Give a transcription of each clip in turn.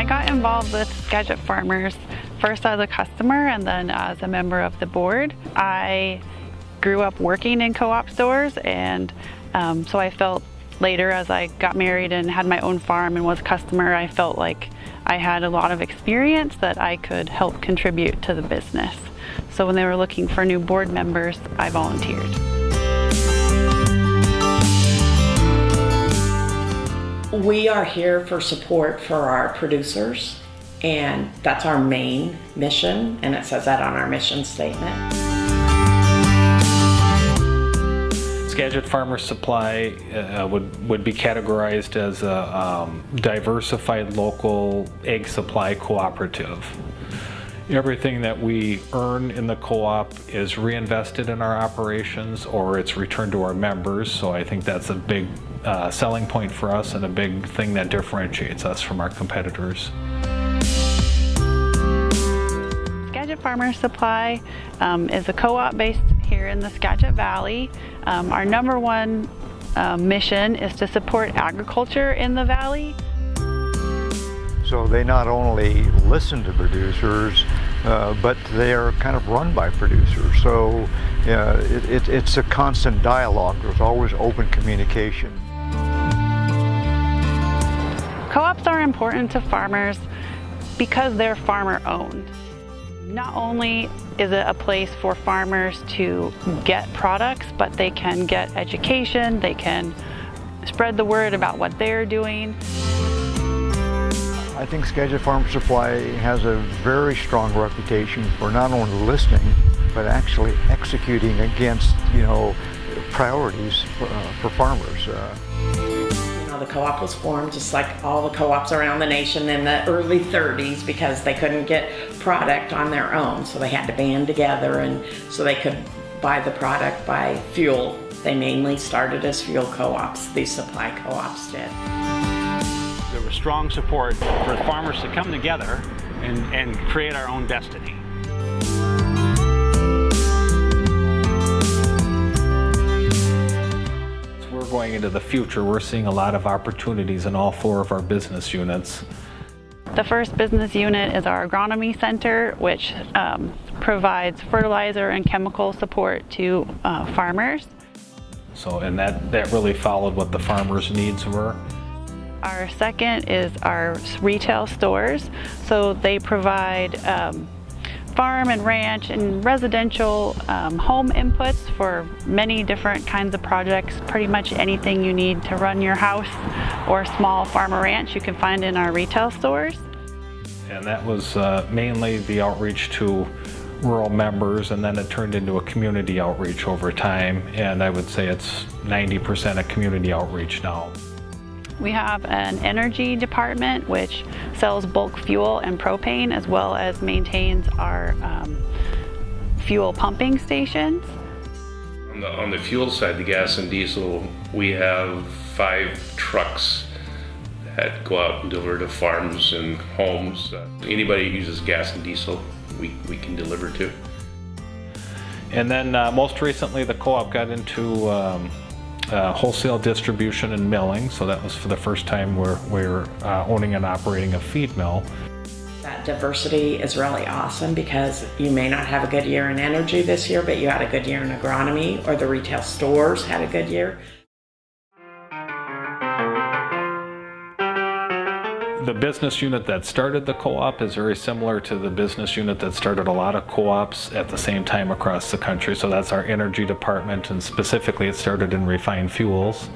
got involved with Skagit Farmers first as a customer and then as a member of the board. I grew up working in co-op stores, and so I felt later, as I got married and had my own farm and was a customer, I felt like I had a lot of experience that I could help contribute to the business. So when they were looking for new board members, I volunteered. We are here for support for our producers, and that's our main mission, and it says that on our mission statement. Skagit Farmers Supply would be categorized as a diversified local egg supply cooperative. Everything that we earn in the co-op is reinvested in our operations, or it's returned to our members, so I think that's a big selling point for us and a big thing that differentiates us from our competitors. Skagit Farmers Supply is a co-op based here in the Skagit Valley. Our number one mission is to support agriculture in the valley. So they not only listen to producers, but they are kind of run by producers. So it's a constant dialogue. There's always open communication. Co-ops are important to farmers because they're farmer owned. Not only is it a place for farmers to get products, but they can get education, they can spread the word about what they're doing. I think Skagit Farmers Supply has a very strong reputation for not only listening, but actually executing against, priorities for farmers. The co-op was formed just like all the co-ops around the nation in the early 30s because they couldn't get product on their own, so they had to band together, and so they could buy the product by fuel. They mainly started as fuel co-ops, these supply co-ops did. There was strong support for farmers to come together and create our own destiny. Going into the future, we're seeing a lot of opportunities in all four of our business units. The first business unit is our agronomy center, which provides fertilizer and chemical support to farmers. So, and that really followed what the farmers' needs were. Our second is our retail stores. So they provide farm and ranch and residential home inputs for many different kinds of projects. Pretty much anything you need to run your house or small farm or ranch you can find in our retail stores. And that was mainly the outreach to rural members, and then it turned into a community outreach over time, and I would say it's 90% a community outreach now. We have an energy department which sells bulk fuel and propane, as well as maintains our fuel pumping stations. On the fuel side, the gas and diesel, we have 5 trucks that go out and deliver to farms and homes. Anybody who uses gas and diesel, we can deliver to. And then most recently the co-op got into wholesale distribution and milling, so that was for the first time we're owning and operating a feed mill. That diversity is really awesome because you may not have a good year in energy this year, but you had a good year in agronomy, or the retail stores had a good year. The business unit that started the co-op is very similar to the business unit that started a lot of co-ops at the same time across the country. So that's our energy department, and specifically it started in refined fuels.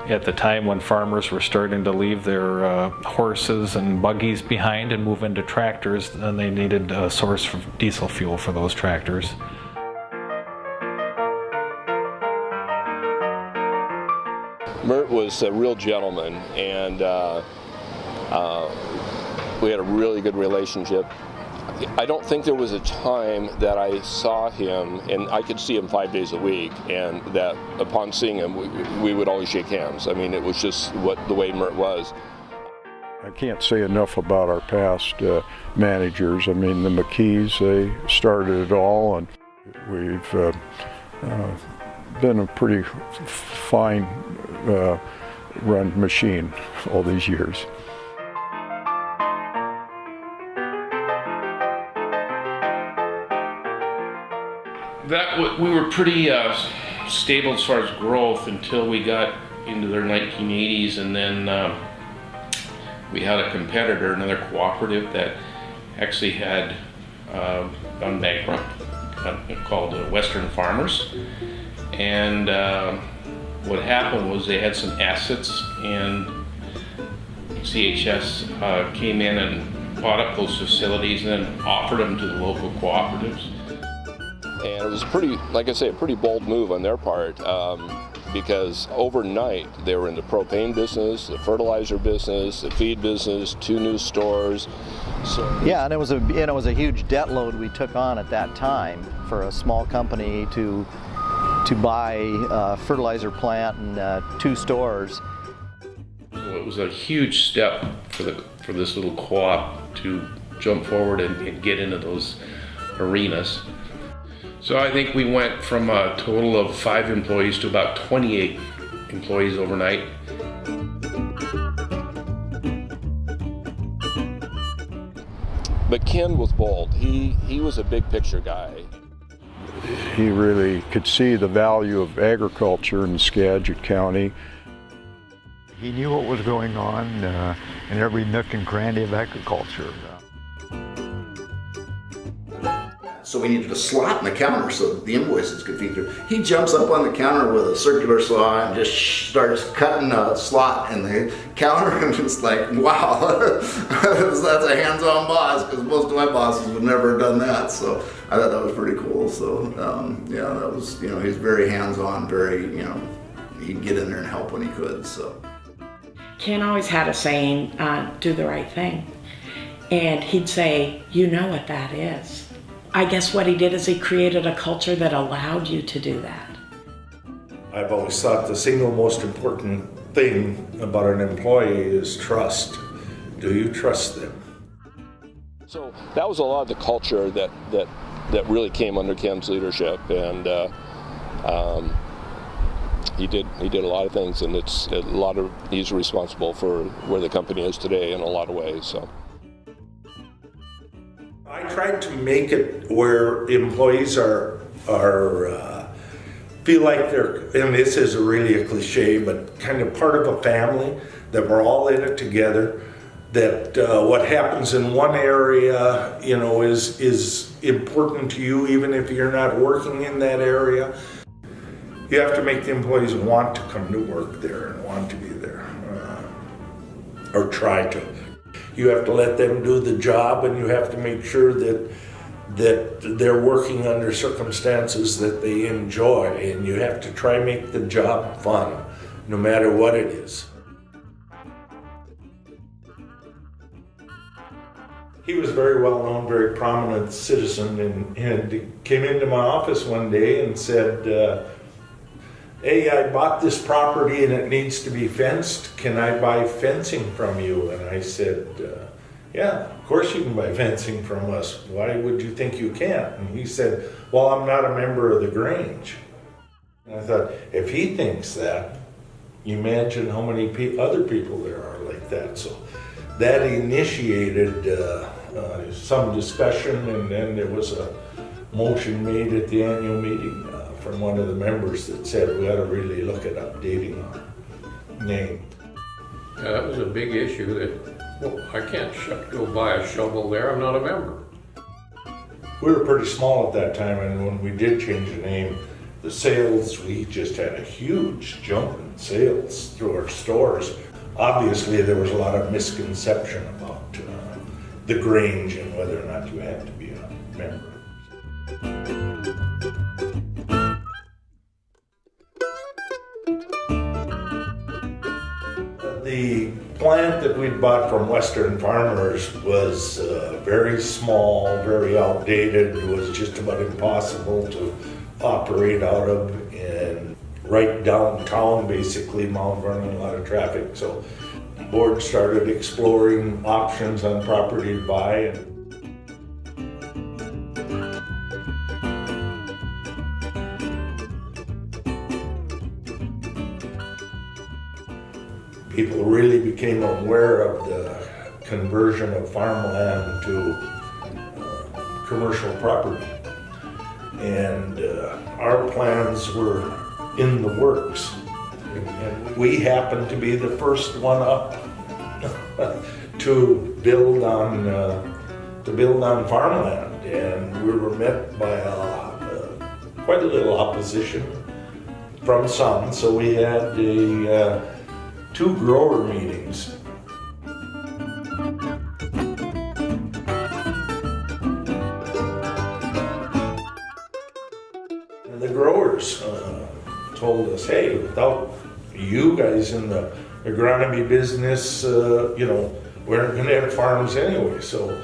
At the time when farmers were starting to leave their horses and buggies behind and move into tractors, then they needed a source of diesel fuel for those tractors. Mert was a real gentleman, and we had a really good relationship. I don't think there was a time that I saw him, and I could see him 5 days a week, and that upon seeing him, we would always shake hands. I mean, it was just the way Mert was. I can't say enough about our past managers. I mean, the McKees, they started it all, and we've been a pretty fine run machine all these years. We were pretty stable as far as growth until we got into their 1980s, and then we had a competitor, another cooperative that actually had gone bankrupt, called Western Farmers. And what happened was they had some assets, and CHS came in and bought up those facilities and then offered them to the local cooperatives. And it was pretty, like I say, a pretty bold move on their part, because overnight they were in the propane business, the fertilizer business, the feed business, 2 new stores. So yeah, and it was a huge debt load we took on at that time for a small company to buy a fertilizer plant and 2 stores. So it was a huge step for this little co-op to jump forward and get into those arenas. So I think we went from a total of 5 employees to about 28 employees overnight. But Ken was bold. He was a big picture guy. He really could see the value of agriculture in Skagit County. He knew what was going on in every nook and cranny of agriculture. So we needed a slot in the counter so that the invoices could feed through. He jumps up on the counter with a circular saw and just starts cutting a slot in the counter, and it's like, wow, that's a hands-on boss, because most of my bosses would never have done that. So I thought that was pretty cool. So yeah, that was, he's very hands-on, very, he'd get in there and help when he could. So Ken always had a saying, do the right thing. And he'd say, you know what that is. I guess what he did is he created a culture that allowed you to do that. I've always thought the single most important thing about an employee is trust. Do you trust them? So that was a lot of the culture that really came under Ken's leadership, and he did a lot of things, and he's responsible for where the company is today in a lot of ways. So I tried to make it where employees are feel like they're, and this is really a cliche, but kind of part of a family, that we're all in it together, that what happens in one area, is important to you, even if you're not working in that area. You have to make the employees want to come to work there and want to be there, or try to. You have to let them do the job, and you have to make sure that they're working under circumstances that they enjoy, and you have to try and make the job fun, no matter what it is. He was very well known, very prominent citizen, and he came into my office one day and said, hey, I bought this property and it needs to be fenced. Can I buy fencing from you? And I said, yeah, of course you can buy fencing from us. Why would you think you can't? And he said, well, I'm not a member of the Grange. And I thought, if he thinks that, imagine how many other people there are like that. So that initiated some discussion, and then there was a motion made at the annual meeting from one of the members that said we ought to really look at updating our name. Yeah, that was a big issue that, well, I can't go buy a shovel there, I'm not a member. We were pretty small at that time, and when we did change the name, the sales, we just had a huge jump in sales through our stores. Obviously, there was a lot of misconception about the Grange and whether or not you had to be a member. The plant that we'd bought from Western Farmers was very small, very outdated. It was just about impossible to operate out of, and right downtown, basically, Mount Vernon, a lot of traffic. So the board started exploring options on property to buy. And people really became aware of the conversion of farmland to commercial property. And our plans were in the works. And we happened to be the first one up to build on farmland, and we were met by quite a little opposition from some. So we had two grower meetings. And the growers told us, hey, without you guys in the agronomy business, we aren't going to have farms anyway. So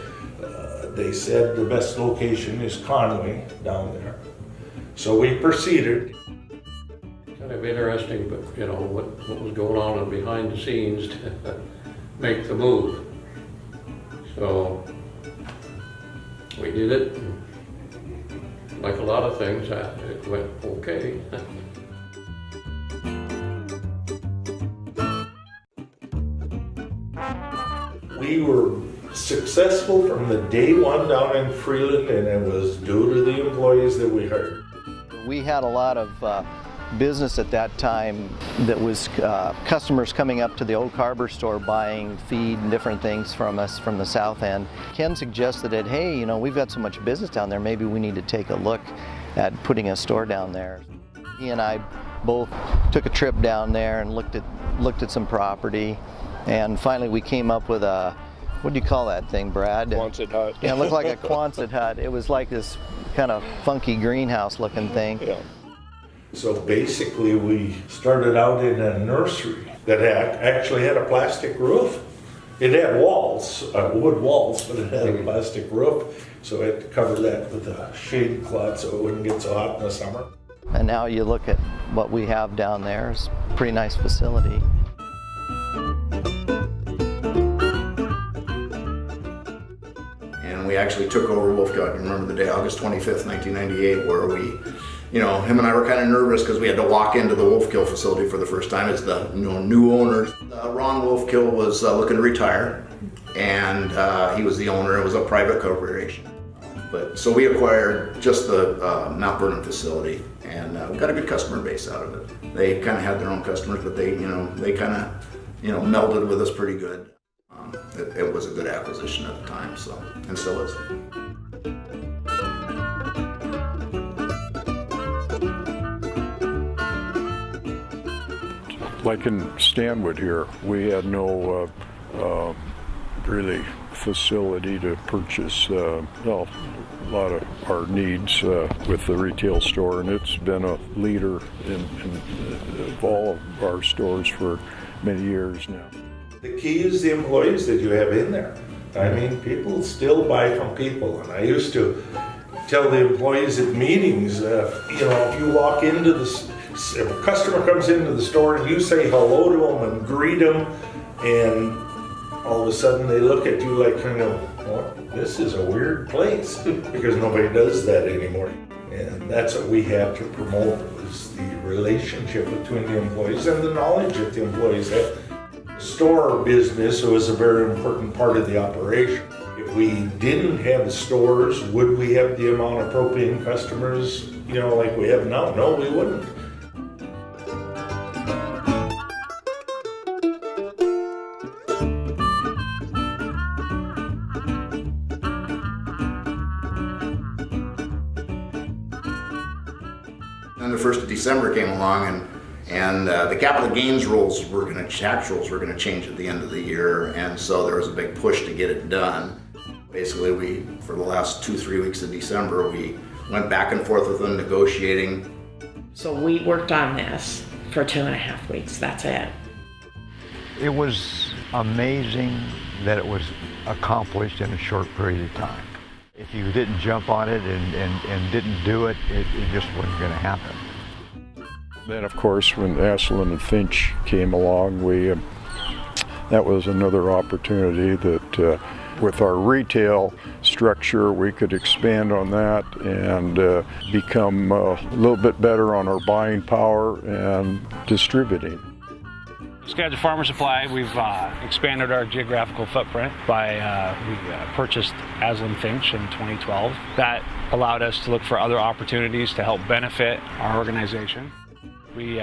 they said the best location is Conway down there. So we proceeded. Kind of interesting, but what was going on behind the scenes to make the move. So we did it. Like a lot of things, it went okay. We were successful from the day one down in Freeland, and it was due to the employees that we hired. We had a lot of business at that time that was customers coming up to the Oak Harbor store buying feed and different things from us from the south end. Ken suggested that, hey, we've got so much business down there, maybe we need to take a look at putting a store down there. He and I both took a trip down there and looked at some property, and finally we came up with a, what do you call that thing, Brad? Quonset hut. Yeah, it looked like a Quonset hut. It was like this kind of funky greenhouse looking thing. Yeah. So basically we started out in a nursery that actually had a plastic roof. It had walls, wood walls, but it had a plastic roof. So I had to cover that with a shade cloth so it wouldn't get so hot in the summer. And now you look at what we have down there, it's a pretty nice facility. And we actually took over Wolfkill. I can remember the day, August 25th, 1998, where we, him and I were kind of nervous because we had to walk into the Wolfkill facility for the first time as the new owner. Ron Wolfkill was looking to retire, and he was the owner. It was a private corporation. So we acquired just the Mount Vernon facility, and we got a good customer base out of it. They kind of had their own customers, but they kind of, melded with us pretty good. It was a good acquisition at the time, and still is. Like in Stanwood here, we had no really facility to purchase a lot of our needs with the retail store, and it's been a leader in all of our stores for many years now. The key is the employees that you have in there. I mean, people still buy from people, and I used to tell the employees at meetings, if you walk into if a customer comes into the store and you say hello to them and greet them, and all of a sudden they look at you like well, this is a weird place, because nobody does that anymore. And that's what we have to promote, is the relationship between the employees and the knowledge that the employees have. Store business was a very important part of the operation. If we didn't have the stores, would we have the amount of propane customers, like we have now? No, we wouldn't. Then the 1st of December came along, and the capital gains rules were going to change at the end of the year, and so there was a big push to get it done. Basically, for the last 2-3 weeks of December, we went back and forth with them negotiating. So we worked on this for 2.5 weeks, that's it. It was amazing that it was accomplished in a short period of time. If you didn't jump on it and didn't do it, it just wasn't going to happen. Then, of course, when Ashland and Finch came along, that was another opportunity that with our retail structure, we could expand on that and become a little bit better on our buying power and distributing. Skagit Farmers Supply, we've expanded our geographical footprint by we purchased Aslan Finch in 2012. That allowed us to look for other opportunities to help benefit our organization. We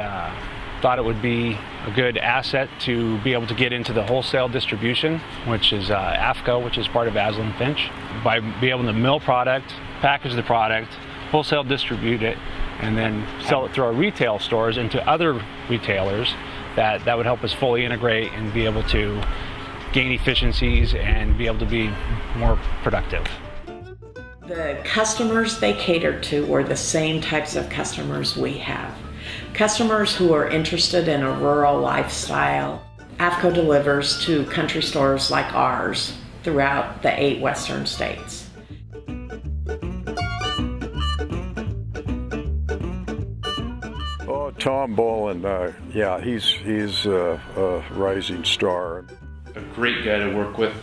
thought it would be a good asset to be able to get into the wholesale distribution, which is AFCO, which is part of Aslan Finch. By being able to mill product, package the product, wholesale distribute it, and then sell it through our retail stores into other retailers, that would help us fully integrate and be able to gain efficiencies and be able to be more productive. The customers they catered to were the same types of customers we have. Customers who are interested in a rural lifestyle. AFCO delivers to country stores like ours throughout the 8 western states. Tom Boland, yeah, he's a rising star. A great guy to work with.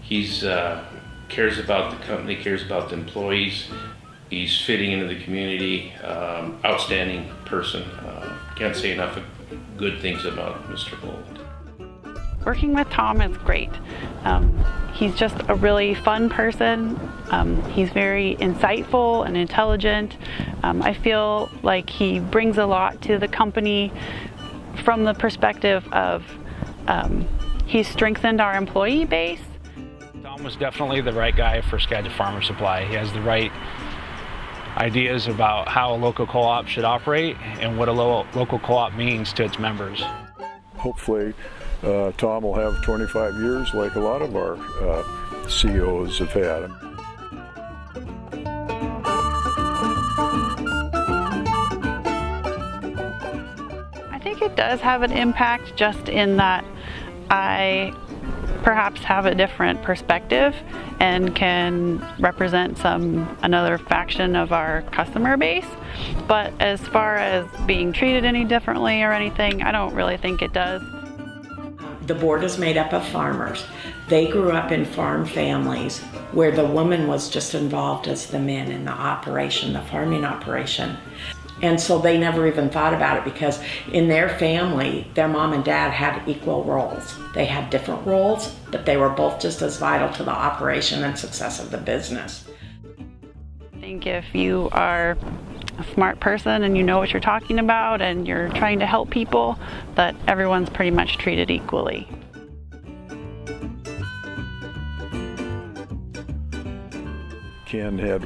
He's cares about the company, cares about the employees. He's fitting into the community. Outstanding person. Can't say enough good things about Mr. Boland. Working with Tom is great. He's just a really fun person. He's very insightful and intelligent. I feel like he brings a lot to the company from the perspective of he's strengthened our employee base. Tom was definitely the right guy for Skagit Farmers Supply. He has the right ideas about how a local co-op should operate and what a local co-op means to its members. Hopefully Tom will have 25 years like a lot of our CEOs have had. I think it does have an impact, just in that I perhaps have a different perspective and can represent another faction of our customer base. But as far as being treated any differently or anything, I don't really think it does. The board is made up of farmers. They grew up in farm families where the woman was just involved as the men in the operation, the farming operation. And so they never even thought about it, because in their family, their mom and dad had equal roles. They had different roles, but they were both just as vital to the operation and success of the business. I think if you are a smart person and you know what you're talking about and you're trying to help people, that everyone's pretty much treated equally. Ken had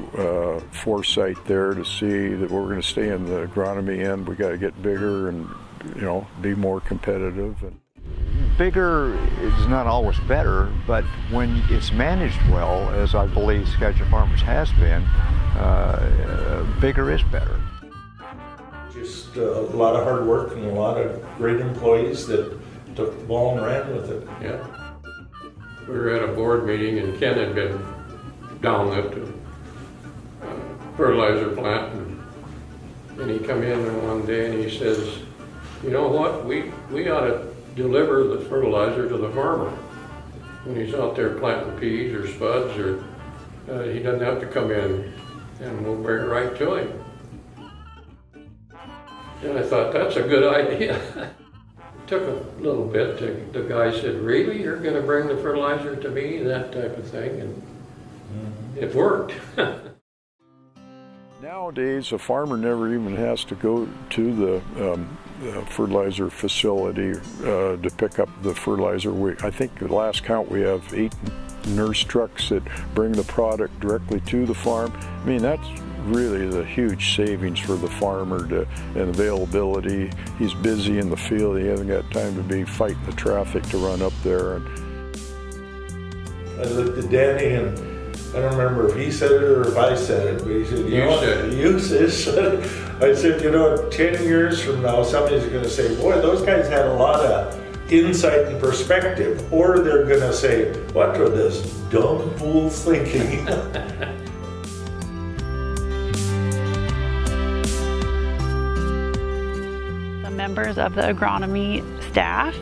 foresight there to see that we're going to stay in the agronomy end. We got to get bigger and, you know, be more competitive. And bigger is not always better, but when it's managed well, as I believe Skagit Farmers has been, bigger is better. Just a lot of hard work and a lot of great employees that took the ball and ran with it. Yeah. We were at a board meeting and Ken had been down at the fertilizer plant, and he come in one day and he says, you know what, we ought to deliver the fertilizer to the farmer when he's out there planting peas or spuds, or he doesn't have to come in, and we'll bring it right to him. And I thought, that's a good idea. It took a little bit. The guy said, really, you're going to bring the fertilizer to me, that type of thing, and it worked. Nowadays, a farmer never even has to go to the fertilizer facility to pick up the fertilizer. I think the last count we have 8 nurse trucks that bring the product directly to the farm. I mean, that's really the huge savings for the farmer and availability. He's busy in the field. He hasn't got time to be fighting the traffic to run up there. I looked at Danny, and I don't remember if he said it or if I said it, but he said, you said it. I said, you know, 10 years from now, somebody's going to say, boy, those guys had a lot of insight and perspective. Or they're going to say, what were those dumb fools thinking? Members members of the agronomy staff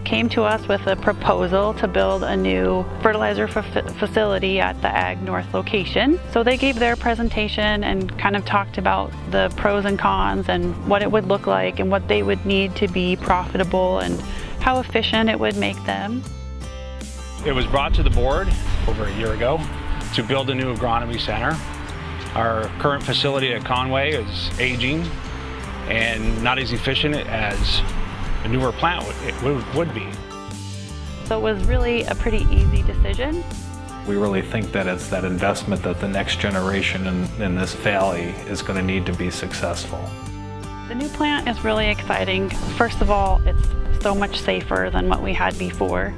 came to us with a proposal to build a new fertilizer facility at the Ag North location. So they gave their presentation and kind of talked about the pros and cons and what it would look like and what they would need to be profitable and how efficient it would make them. It was brought to the board over a year ago to build a new agronomy center. Our current facility at Conway is aging and not as efficient as a newer plant would be. So it was really a pretty easy decision. We really think that it's that investment that the next generation in this valley is going to need to be successful. The new plant is really exciting. First of all, it's so much safer than what we had before.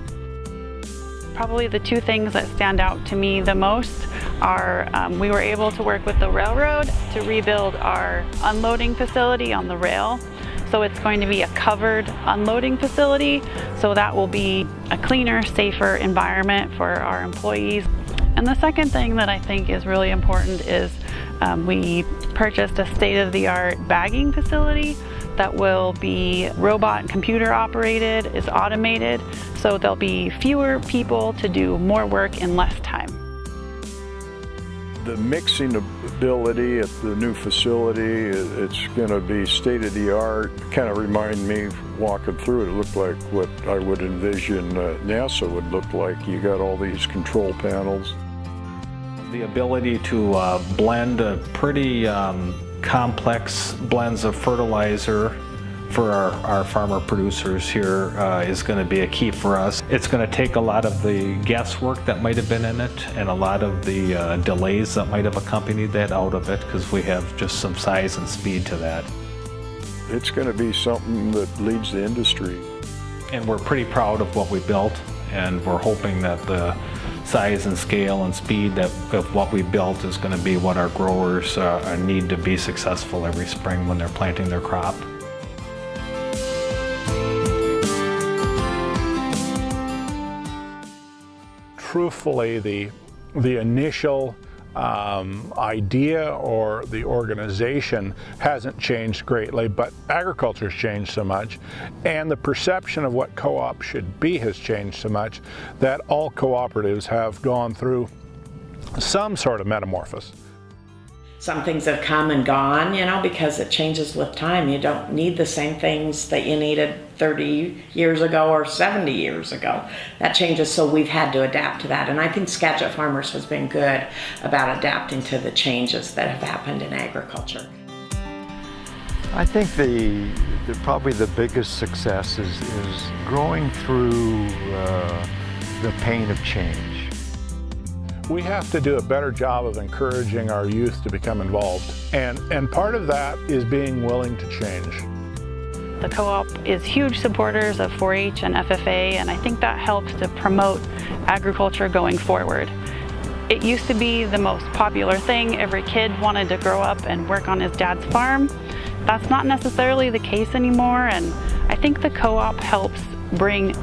Probably the two things that stand out to me the most are we were able to work with the railroad to rebuild our unloading facility on the rail. So it's going to be a covered unloading facility, so that will be a cleaner, safer environment for our employees. And the second thing that I think is really important is we purchased a state-of-the-art bagging facility that will be robot and computer operated, is automated, so there'll be fewer people to do more work in less time. The mixing ability at the new facility, it's going to be state-of-the-art. Kind of remind me, walking through it, it looked like what I would envision NASA would look like. You got all these control panels. The ability to blend a pretty complex blends of fertilizer for our farmer producers here is going to be a key for us. It's going to take a lot of the guesswork that might have been in it and a lot of the delays that might have accompanied that out of it, because we have just some size and speed to that. It's going to be something that leads the industry. And we're pretty proud of what we built, and we're hoping that the size and scale and speed of what we built is going to be what our growers need to be successful every spring when they're planting their crop. Truthfully, the initial idea or the organization hasn't changed greatly, but agriculture's changed so much, and the perception of what co-op should be has changed so much that all cooperatives have gone through some sort of metamorphosis. Some things have come and gone, you know, because it changes with time. You don't need the same things that you needed 30 years ago or 70 years ago. That changes, so we've had to adapt to that. And I think Skagit Farmers has been good about adapting to the changes that have happened in agriculture. I think probably the biggest success is growing through the pain of change. We have to do a better job of encouraging our youth to become involved. And part of that is being willing to change. The co-op is huge supporters of 4-H and FFA, and I think that helps to promote agriculture going forward. It used to be the most popular thing. Every kid wanted to grow up and work on his dad's farm. That's not necessarily the case anymore, and I think the co-op helps bring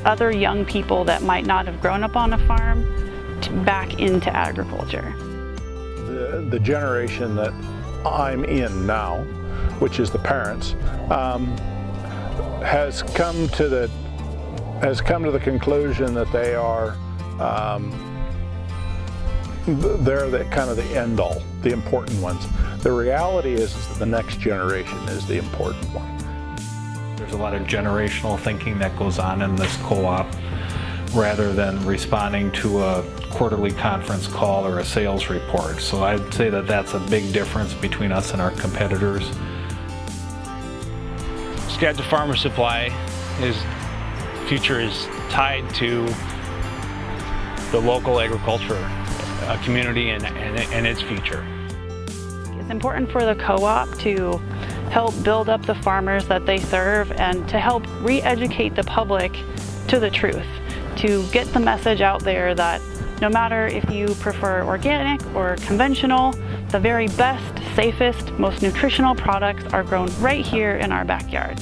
other young people that might not have grown up on a farm back into agriculture. The generation that I'm in now, which is the parents, has come to the conclusion that they are they're the kind of the end all, the important ones. The reality is that the next generation is the important one. There's a lot of generational thinking that goes on in this co-op, rather than responding to a quarterly conference call or a sales report. So I'd say that that's a big difference between us and our competitors. Skagit Farmers Supply, his future is tied to the local agriculture community and its future. It's important for the co-op to help build up the farmers that they serve and to help re-educate the public to the truth, to get the message out there that no matter if you prefer organic or conventional, the very best, safest, most nutritional products are grown right here in our backyard.